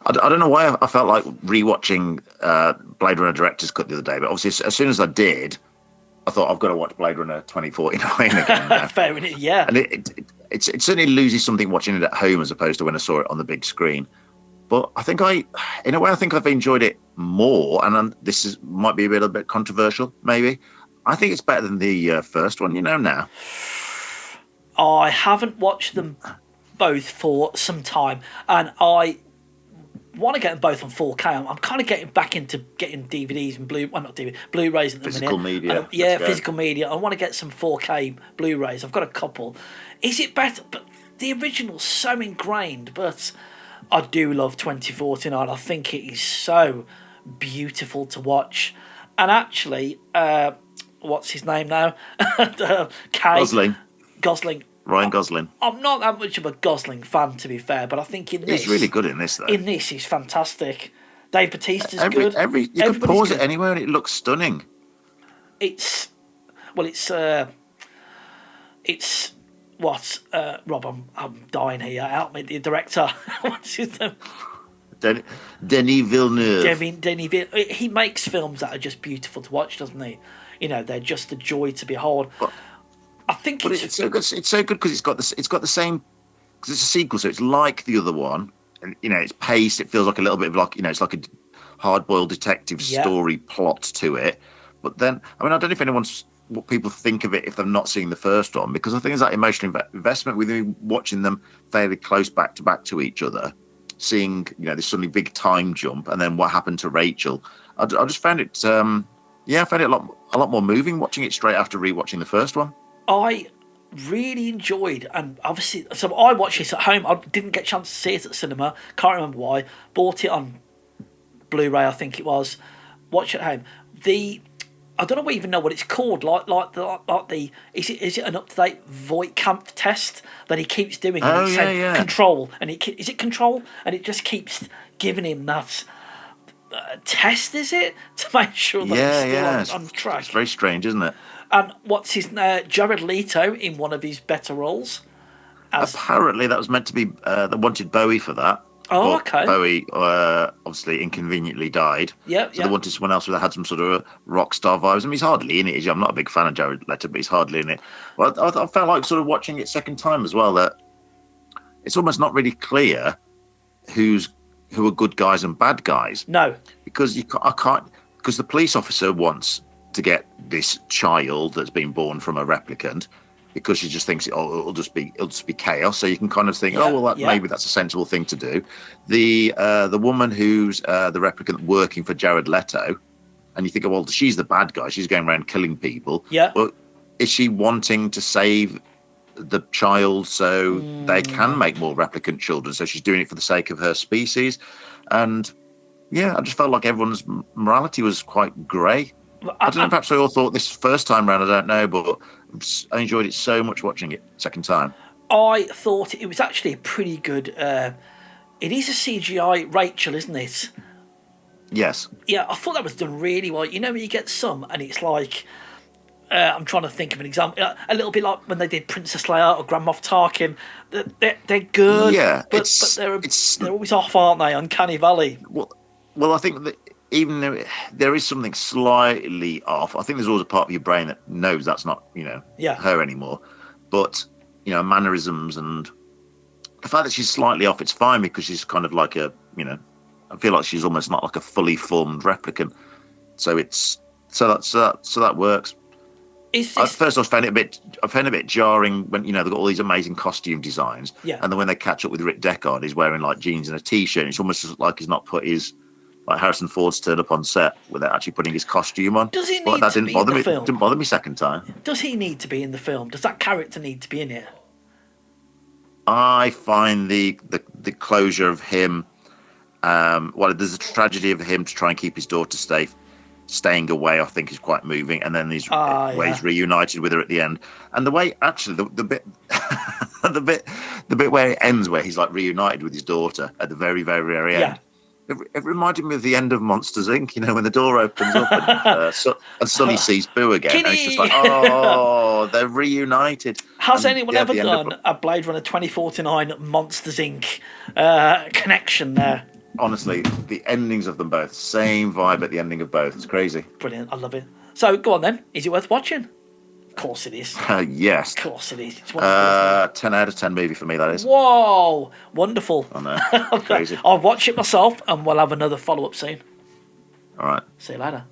I don't know why I felt like rewatching Blade Runner Director's Cut the other day, but obviously as soon as I did, I thought I've got to watch Blade Runner 2049 again now. Fair enough, yeah. And it certainly loses something watching it at home as opposed to when I saw it on the big screen. But I think in a way, I think I've enjoyed it more. And might be a little bit controversial, maybe. I think it's better than the first one, now. I haven't watched them both for some time, and I want to get them both on 4K. I'm kind of getting back into getting DVDs and Blu-rays at the physical minute. Media. Yeah, physical media. I want to get some 4K Blu-rays. I've got a couple. Is it better? But the original's so ingrained, but I do love 2049. I think it is so beautiful to watch. And actually, what's his name now? Gosling. Ryan Gosling. I'm not that much of a Gosling fan, to be fair, but I think in this... He's really good in this, though. In this, he's fantastic. Dave Bautista's good. You can pause it anywhere and it looks stunning. Rob, I'm dying here. Help me, the director. What's his name? Denis Villeneuve. Denis Villeneuve. He makes films that are just beautiful to watch, doesn't he? They're just a joy to behold. I think it's so good. It's so good because it's got the same. Because it's a sequel, so it's like the other one, and it's paced. It feels like a little bit of it's like a hard-boiled detective story plot to it. But then, I don't know if what people think of it if they've not seen the first one, because I think there's that emotional investment with me watching them fairly close back to each other, seeing this suddenly big time jump, and then what happened to Rachel. I just found it, I found it a lot more moving watching it straight after rewatching the first one. I really enjoyed, and obviously, so I watched this at home. I didn't get a chance to see it at the cinema. Can't remember why. Bought it on Blu-ray, I think it was. Watch it at home. I don't even know what it's called. Is it an up-to-date Voight-Kampff test that he keeps doing? Oh, and yeah. Control, and is it Control? And it just keeps giving him that test. Is it to make sure that it's still on track? It's very strange, isn't it? And what's his Jared Leto in one of his better roles? Apparently, that was meant to be they wanted Bowie for that. Oh, but okay. Bowie obviously inconveniently died. Yeah. So they wanted someone else that had some sort of rock star vibes. He's hardly in it. I'm not a big fan of Jared Leto, but he's hardly in it. Well, I felt like sort of watching it second time as well that it's almost not really clear who are good guys and bad guys. No, because because the police officer wants to get this child that's been born from a replicant, because she just thinks it'll just be chaos. So you can kind of think, maybe that's a sensible thing to do. The woman who's the replicant working for Jared Leto, and you think, well, she's the bad guy. She's going around killing people. Yeah. Well, is she wanting to save the child so they can make more replicant children? So she's doing it for the sake of her species. And I just felt like everyone's morality was quite grey. I don't know, perhaps I all thought this first time round, I don't know, but I enjoyed it so much watching it second time. I thought it was actually a pretty good... it is a CGI Rachel, isn't it? Yes. Yeah, I thought that was done really well. When you get some, and it's like... I'm trying to think of an example. A little bit like when they did Princess Leia or Grand Moff Tarkin. They're good, but they're always off, aren't they? Uncanny Valley. Well, I think that even though there is something slightly off, I think there's always a part of your brain that knows that's not, her anymore. But, mannerisms and the fact that she's slightly off, it's fine because she's kind of like I feel like she's almost not like a fully formed replicant. So that works. At first, I found it a bit jarring when they've got all these amazing costume designs, and then when they catch up with Rick Deckard, he's wearing like jeans and a t-shirt. And it's almost like he's not put his Harrison Ford's turned up on set without actually putting his costume on. Does he need to be in the film? Didn't bother me second time. Does he need to be in the film? Does that character need to be in it? I find the closure of him. There's a tragedy of him to try and keep his daughter staying away, I think, is quite moving, and then he's reunited with her at the end, and the way actually the bit the bit where it ends, where he's like reunited with his daughter at the very very very end. It reminded me of the end of Monsters Inc. When the door opens up and Sully sees Boo again, and it's just like, oh, they're reunited. Has anyone ever done a Blade Runner 2049 Monsters Inc. Connection there? honestly, the endings of them both, same vibe at the ending of both. It's crazy. Brilliant. I love it. So go on then. Is it worth watching? Of course it is. Yes. Of course it is. It's wonderful. 10 out of 10 movie for me, that is. Whoa. Wonderful. I know. Crazy. I'll watch it myself and we'll have another follow-up soon. All right. See you later.